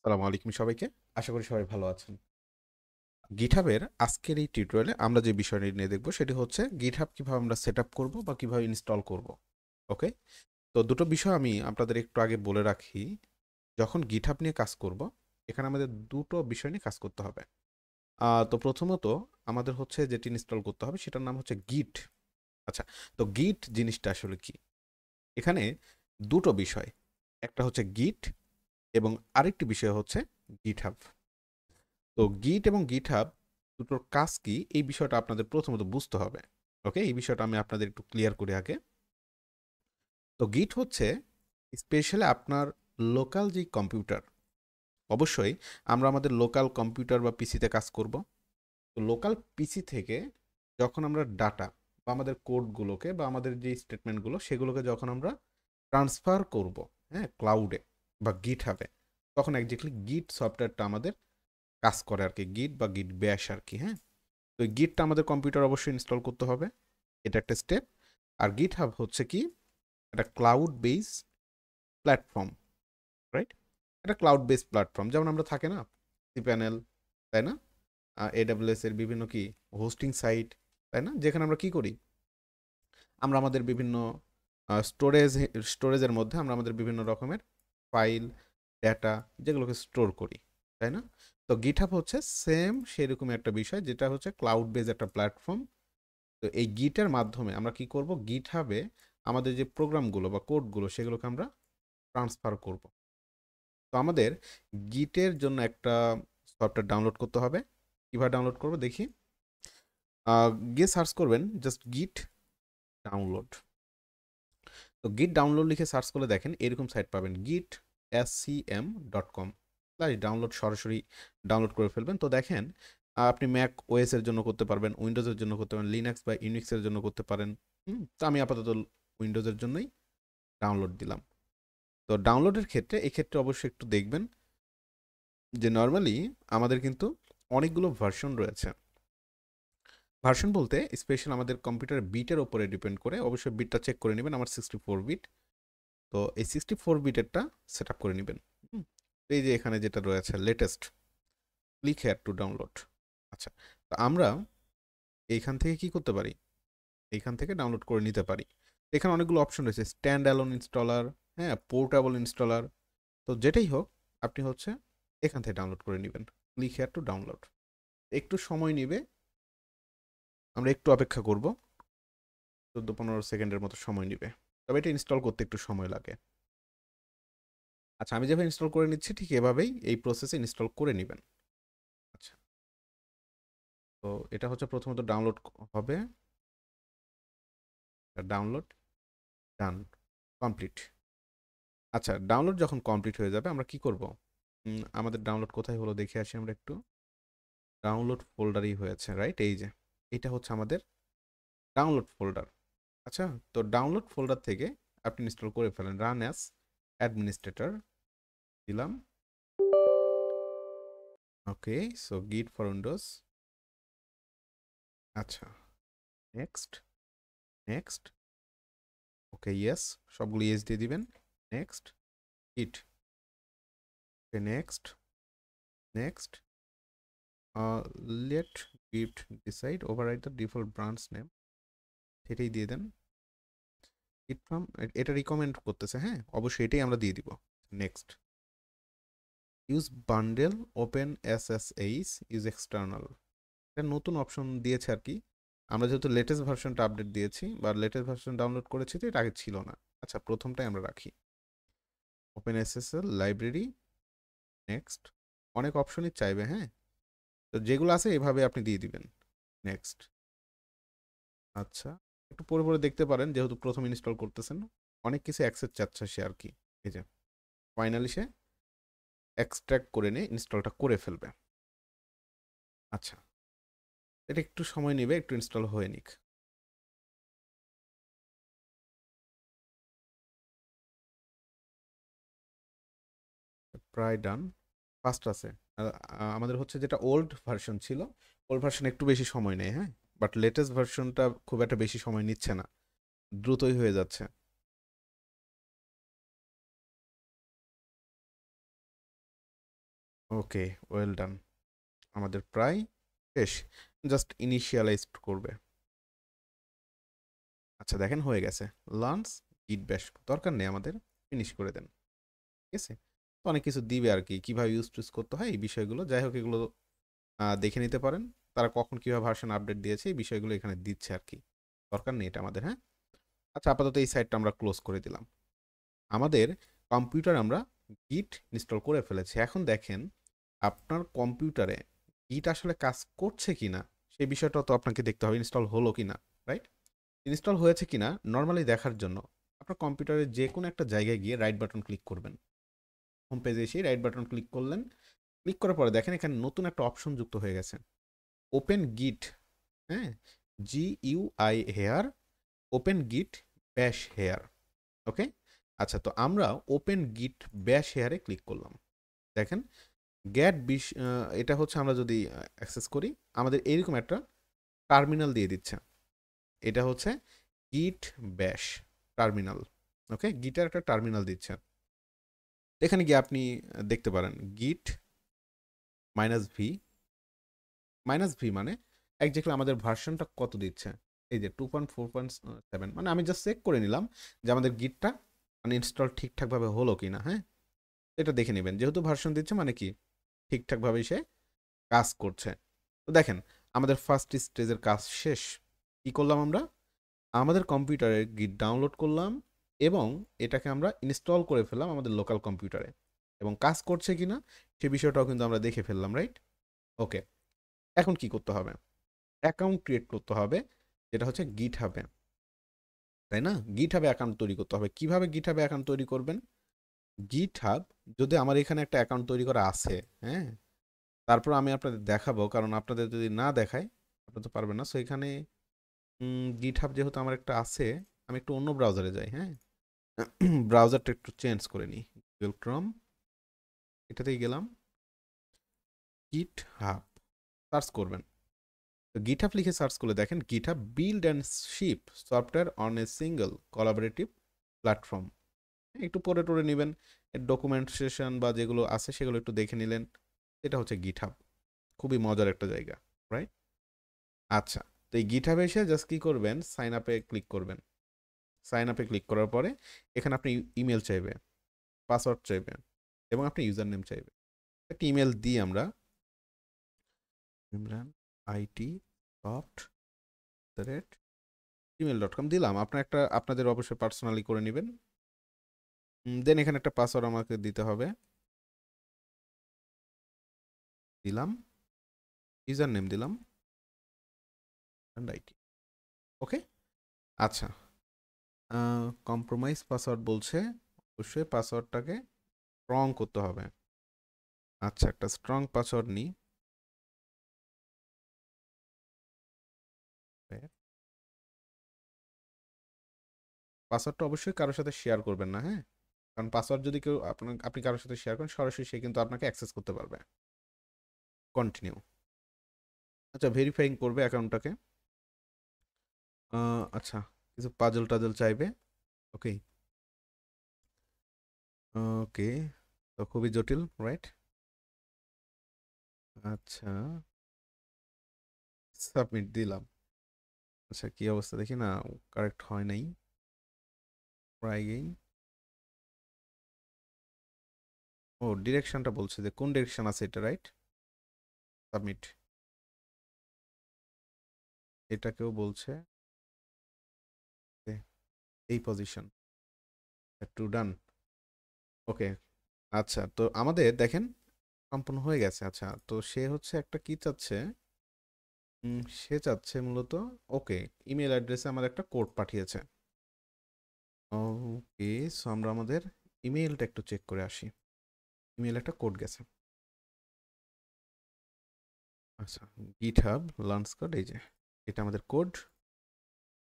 আসসালামু আলাইকুম সবাইকে। আশা করি সবাই ভালো আছেন। গিটহাবের আজকের এই টিউটোরিয়ালে আমরা যে বিষয়টি নিয়ে দেখব সেটি হচ্ছে গিটহাব কিভাবে আমরা সেটআপ করব বা কিভাবে ইনস্টল করব। ওকে? তো দুটো বিষয় আমি আপনাদের একটু আগে বলে রাখি। যখন গিটহাব নিয়ে কাজ করব, এখানে আমাদের দুটো বিষয় নিয়ে কাজ করতে হবে। তো প্রথমত আমাদের হচ্ছে যেটি ইনস্টল করতে হবে সেটার নাম হচ্ছে গিট। আচ্ছা, তো গিট জিনিসটা আসলে কি? এখানে দুটো বিষয়। একটা হচ্ছে গিট এবং আরেকটি বিষয় হচ্ছে গিটহাব। তো গিট এবং গিটহাব দুটোর কাজ কি এই বিষয়টা আপনাদের প্রথমত বুঝতে হবে। ওকে, এই বিষয়টা আমি আপনাদের একটু ক্লিয়ার করি আগে। তো গিট হচ্ছে স্পেশালি আপনার লোকাল যে কম্পিউটার, অবশ্যই আমরা আমাদের লোকাল কম্পিউটার বা পিসিতে কাজ করব। তো লোকাল পিসি থেকে যখন আমরা ডাটা বা আমাদের কোডগুলোকে বা আমাদের যে স্টেটমেন্টগুলো সেগুলোকে যখন আমরা ট্রান্সফার করব, হ্যাঁ, ক্লাউডে বা গিটহাবে, তখন একজাক্টলি গিট সফটওয়্যারটা আমাদের কাজ করে আর কি, গিট বা গিট ব্যাশ আর কি, হ্যাঁ। তো এই গিটটা আমাদের কম্পিউটার অবশ্যই ইনস্টল করতে হবে, এটা একটা স্টেপ। আর গিটহাব হচ্ছে কি, একটা ক্লাউড বেস প্ল্যাটফর্ম, রাইট? এটা ক্লাউড বেস প্ল্যাটফর্ম, যেমন আমরা থাকে না সিপ্যানেল, তাই না, এডাব্লিউএস এর বিভিন্ন কি হোস্টিং সাইট, তাই না, যেখানে আমরা কি করি, আমরা আমাদের বিভিন্ন স্টোরেজের মধ্যে আমরা আমাদের বিভিন্ন রকমের ফাইল, ডেটা যেগুলোকে স্টোর করি, তাই না? তো গিটহাব হচ্ছে সেম সেরকম একটা বিষয়, যেটা হচ্ছে ক্লাউড বেস একটা প্ল্যাটফর্ম। তো এই গিটের মাধ্যমে আমরা কি করব, গিটহাবে আমাদের যে প্রোগ্রামগুলো বা কোডগুলো সেগুলোকে আমরা ট্রান্সফার করব। তো আমাদের গিটের জন্য একটা সফটওয়্যার ডাউনলোড করতে হবে। কিভাবে ডাউনলোড করব দেখি। গিয়ে সার্চ করবেন জাস্ট গিট ডাউনলোড। তো গিট ডাউনলোড লিখে সার্চ করলে দেখেন এরকম সাইট পাবেন, gitscm.com ডাউনলোড, সরাসরি ডাউনলোড করে ফেলবেন। তো দেখেন আপনি ম্যাক ওএস এর জন্য করতে পারবেন, উইন্ডোজের জন্য করতে পারেন, লিনাক্স বা ইউনিক্সের জন্য করতে পারেন। তো আমি আপাতত উইন্ডোজের জন্যই ডাউনলোড দিলাম। তো ডাউনলোডের ক্ষেত্রে এক্ষেত্রে অবশ্যই একটু দেখবেন যে নর্মালি আমাদের কিন্তু অনেকগুলো ভার্সন রয়েছে। ভার্সন বলতে স্পেশাল আমাদের কম্পিউটারের বিটের ওপরে ডিপেন্ড করে, অবশ্যই বিটটা চেক করে নেবেন। আমার 64 বিট, তো এই 64 বিটেরটা সেট আপ করে নেবেন। এই যে এখানে যেটা রয়েছে latest, click here to download. আচ্ছা, তো আমরা এইখান থেকে কি করতে পারি, এইখান থেকে ডাউনলোড করে নিতে পারি। এখানে অনেকগুলো অপশন রয়েছে, স্ট্যান্ড অ্যালোন ইনস্টলার, হ্যাঁ, পোর্টেবল ইনস্টলার। তো যেটাই হোক, আপনি হচ্ছে এখান থেকে ডাউনলোড করে নেবেন। Click here to download. একটু সময় নেবে, আমরা একটু অপেক্ষা করব, 14-15 সেকেন্ডের মতো সময় নেবে, তবে এটা ইনস্টল করতে একটু সময় লাগে। আচ্ছা, আমি যেভাবে ইনস্টল করে নিচ্ছি ঠিক এভাবেই এই প্রসেসে ইনস্টল করে নেবেন। আচ্ছা, তো এটা হচ্ছে প্রথমত ডাউনলোড হবে, ডাউনলোড ডান, কমপ্লিট। আচ্ছা, ডাউনলোড যখন কমপ্লিট হয়ে যাবে আমরা কি করব, আমাদের ডাউনলোড কোথায় হলো দেখে আসি আমরা একটু। ডাউনলোড ফোল্ডারই হয়েছে, রাইট? এই যে এটা হচ্ছে আমাদের ডাউনলোড ফোল্ডার। আচ্ছা, তো ডাউনলোড ফোল্ডার থেকে আপনি ইনস্টল করে ফেলেন, রান অ্যাজ অ্যাডমিনিস্ট্রেটর দিলাম। ওকে, সো গিট ফর উইন্ডোজ। আচ্ছা, নেক্সট, নেক্সট, ওকে ইয়েস, সবগুলো ইয়েস দিয়ে দিবেন। নেক্সট, গিট, ওকে নেক্সট, নেক্সট, লেট গিট decide override the default branch name, সেটাই দিয়ে দেন। গিট ফ্রম, এটা রিকমেন্ড করতেছে, হ্যাঁ, অবশ্যই এটাই আমরা দিয়ে দিব। Next, use bundle open SSH use external, এটা নতুন অপশন দিয়েছে আর কি। আমরা যেহেতু লেটেস্ট ভার্সনটা আপডেট দিয়েছি বা লেটেস্ট ভার্সন ডাউনলোড করেছি, তো এটা আগে ছিল না। আচ্ছা, প্রথমটাই আমরা রাখি, ওপেন এসএসএল লাইব্রেরি। নেক্সট, অনেক অপশনই চাইবে, হ্যাঁ, তো যেগুলো আছে এভাবে আপনি দিয়ে দিবেন। নেক্সট। আচ্ছা, একটু পরে পরে দেখতে পারেন যেহেতু প্রথম ইনস্টল করতেছেন, অনেক কিছু অ্যাক্সেস চাচ্ছে সে আর কি। এই যে ফাইনালি সে এক্সট্র্যাক্ট করে নিয়ে ইনস্টলটা করে ফেলবে। আচ্ছা, এটা একটু সময় নেবে, একটু ইনস্টল হয়ে নিক। প্রায় ডান, ফাস্ট আছে। আমাদের হচ্ছে যেটা ওল্ড ভার্সন ছিল, ওল্ড ভার্সন একটু বেশি সময় নেয়, হ্যাঁ, বাট লেটেস্ট ভার্সনটা খুব একটা বেশি সময় নিচ্ছে না, দ্রুতই হয়ে যাচ্ছে। ওকে, ওয়েল ডান। আমাদের প্রায় শেষ, জাস্ট ইনিশিয়ালাইজ করবে। আচ্ছা দেখেন হয়ে গেছে। লাঞ্চ গিট ব্যাশ দরকার নেই আমাদের, ফিনিশ করে দেন। ঠিক আছে, তো অনেক কিছু দিবে আর কি, কীভাবে ইউজ টুজ করতে হয় এই বিষয়গুলো, যাই হোক এগুলো দেখে নিতে পারেন। তারা কখন কীভাবে ভার্সন আপডেট দিয়েছে এই বিষয়গুলো এখানে দিচ্ছে আর কি, দরকার নেই এটা আমাদের। হ্যাঁ, আচ্ছা আপাতত এই সাইটটা আমরা ক্লোজ করে দিলাম। আমাদের কম্পিউটার আমরা গিট ইনস্টল করে ফেলেছি। এখন দেখেন আপনার কম্পিউটারে গিট আসলে কাজ করছে কিনা সেই বিষয়টা তো আপনাকে দেখতে হবে, ইনস্টল হলো কিনা, রাইট? ইনস্টল হয়েছে কিনা নর্মালি দেখার জন্য আপনার কম্পিউটারের যে কোনো একটা জায়গায় গিয়ে রাইট বাটন ক্লিক করবেন। হোম পেজে এসে রাইট বাটন ক্লিক করলেন, ক্লিক করার পরে দেখেন এখানে নতুন একটা অপশন যুক্ত হয়ে গেছে, ওপেন গিট। হ্যাঁ, GUI হেয়ার, ওপেন গিট ব্যাশ হেয়ার। ওকে, আচ্ছা তো আমরা ওপেন গিট ব্যাশ হেয়ারে ক্লিক করলাম। দেখেন গ্যাট এটা হচ্ছে আমরা যদি অ্যাক্সেস করি আমাদের এইরকম একটা টার্মিনাল দিয়ে দিচ্ছে। এটা হচ্ছে গিট ব্যাশ টার্মিনাল। ওকে, গিটার একটা টার্মিনাল দিচ্ছে। এখানে গিয়ে আপনি দেখতে পারেন গিট -v, -v মানে একজাক্টলি আমাদের ভার্সনটা কত দিচ্ছে। এই যে 2.4.7, মানে আমি জাস্ট চেক করে নিলাম যে আমাদের গিটটা মানে ইনস্টল ঠিকঠাকভাবে হলো কিনা। হ্যাঁ, এটা দেখে নেবেন, যেহেতু ভার্সন দিচ্ছে মানে কি ঠিকঠাকভাবেই সে কাজ করছে। তো দেখেন আমাদের ফার্স্ট স্টেজের কাজ শেষ। কি করলাম আমরা, আমাদের কম্পিউটারে গিট ডাউনলোড করলাম এবং এটাকে আমরা ইনস্টল করে ফেললাম আমাদের লোকাল কম্পিউটারে, এবং কাজ করছে কিনা সে বিষয়টাও কিন্তু আমরা দেখে ফেললাম, রাইট? ওকে, এখন কি করতে হবে, অ্যাকাউন্ট ক্রিয়েট করতে হবে, যেটা হচ্ছে গিট হাবে, তাই না? গিট হাবে অ্যাকাউন্ট তৈরি করতে হবে। কিভাবে গিট হাবে অ্যাকাউন্ট তৈরি করবেন, গিট হাব যদি আমার এখানে একটা অ্যাকাউন্ট তৈরি করা আছে, হ্যাঁ, তারপর আমি আপনাদের দেখাবো, কারণ আপনাদের যদি না দেখায় আপনারা তো পারবেন না। সো এখানে গিট হাব যেহেতু আমার একটা আছে, আমি একটু অন্য ব্রাউজারে যাই। হ্যাঁ, ব্রাউজারটা একটু চেঞ্জ করে নিই, গুগল ক্রোম, এটাতেই গেলাম, গিট হাব সার্চ করবেন। তো গিট হাব লিখে সার্চ করলে দেখেন GitHub build and ship software on a single collaborative platform. একটু পরে টরে নেবেন, এর ডকুমেন্টেশন বা যেগুলো আছে সেগুলো একটু দেখে নিলেন। এটা হচ্ছে গিট হাব, খুবই মজার একটা জায়গা, রাইট? আচ্ছা, তো এই গিট হাবে এসে জাস্ট কী করবেন, সাইন আপে ক্লিক করবেন। সাইন আপে ক্লিক করার পরে এখানে আপনি ইমেল চাইবে, পাসওয়ার্ড চাইবে এবং আপনি ইউজার নেম চাইবে। একটা ইমেল দিই আমরা, ইমরান IT সফট gmail.com দিলাম। আপনার একটা আপনাদের অবশ্যই পার্সোনালি করে নেবেন। দেন এখানে একটা পাসওয়ার্ড আমাকে দিতে হবে, দিলাম, ইউজার নেম দিলাম IT। ওকে, আচ্ছা, কম্প্রোমাইজ পাসওয়ার্ড বলছে, অবশ্যই পাসওয়ার্ডটাকে স্ট্রং করতে হবে। আচ্ছা, একটা স্ট্রং পাসওয়ার্ড নিই। পাসওয়ার্ডটা অবশ্যই কারোর সাথে শেয়ার করবেন না, হ্যাঁ, কারণ পাসওয়ার্ড যদি কেউ আপনি কারোর সাথে শেয়ার করেন সরাসরি সে কিন্তু আপনাকে অ্যাক্সেস করতে পারবে। কন্টিনিউ। আচ্ছা, ভেরিফাইং করবে অ্যাকাউন্টটাকে। আচ্ছা, কিছু পাজল টাজল চাইবে। ওকে, ওকে, তো খুবই জটিল, রাইট? আচ্ছা, সাবমিট দিলাম। আচ্ছা, কি অবস্থা দেখি না, কারেক্ট হয় নাই, ট্রাই এগেইন। ও, ডিরেকশনটা বলছে যে কোন ডিরেকশন আছে এটা, রাইট? সাবমিট, এটাকেও বলছে এই পজিশন, টু ডান। ওকে, আচ্ছা তো আমাদের দেখেন সম্পূর্ণ হয়ে গেছে। আচ্ছা, তো সে হচ্ছে একটা কি চাচ্ছে, সে চাচ্ছে মূলত, ওকে, ইমেল অ্যাড্রেসে আমার একটা কোড পাঠিয়েছে। ওকে, সো আমরা আমাদের ইমেলটা একটু চেক করে আসি। ইমেল একটা কোড গেছে। আচ্ছা, গিটহাব লঞ্চ কোড, এই যে এটা আমাদের কোড।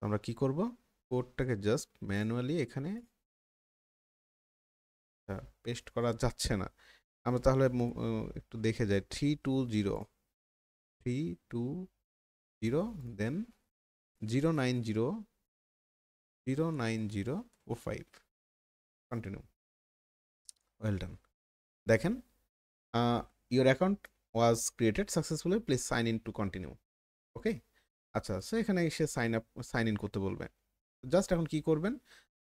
আমরা কি করব, কোডটাকে জাস্ট ম্যানুয়ালি এখানে পেস্ট করা যাচ্ছে না। আমরা তাহলে একটু দেখে যাই, 320 দেন 090 090 কন্টিনিউ, ওয়েল ডান। দেখেন your account was created successfully, please sign in to continue. Okay, আচ্ছা, সো এখানে এসে সাইন ইন করতে বলবে। জাস্ট এখন কি করবেন,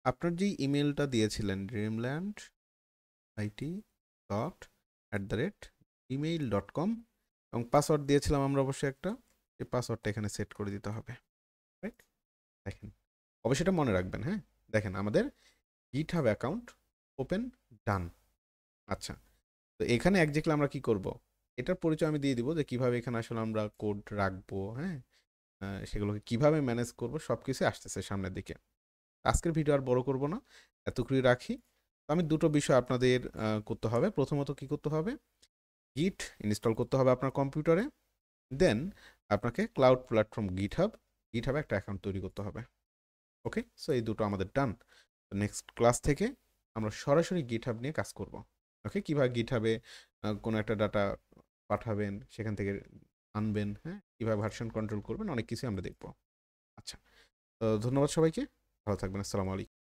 আপনার যে ইমেলটা দিয়েছিলেন dreamland.it.@gmail.com এবং পাসওয়ার্ড দিয়েছিলাম আমরা অবশ্যই একটা, এই পাসওয়ার্ডটা এখানে সেট করে দিতে হবে। রাইট, দেখেন অবশ্যই এটা মনে রাখবেন। হ্যাঁ, দেখেন আমাদের GitHub অ্যাকাউন্ট ওপেন, ডান। আচ্ছা, তো এখানে একজাক্টলি আমরা কি করব, এটার পরিচয় আমি দিয়ে দিব যে কিভাবে এখানে আসলে আমরা কোড রাখবো। হ্যাঁ, সেগুলোকে কিভাবে ম্যানেজ করব সব কিছু আসতেছে সামনের দিকে। আজকের ভিডিও আর বড় করব না, এতটুকুই রাখি। তো আমি দুটো বিষয় আপনাদের করতে হবে। প্রথমত কি করতে হবে, গিট ইনস্টল করতে হবে আপনার কম্পিউটারে, দেন আপনাকে ক্লাউড প্ল্যাটফর্ম গিটহাবে একটা অ্যাকাউন্ট তৈরি করতে হবে। ওকে, সো এই দুটো আমাদের ডান। নেক্সট ক্লাস থেকে আমরা সরাসরি গিটহাব নিয়ে কাজ করব। ওকে, কীভাবে গিটহাবে কোনো একটা ডাটা পাঠাবেন, সেখান থেকে আনবেন, হ্যাঁ, কীভাবে ভার্সন কন্ট্রোল করবেন, অনেক কিছুই আমরা দেখব। আচ্ছা, তো ধন্যবাদ সবাইকে, ভালো থাকবেন, আসসালামু আলাইকুম।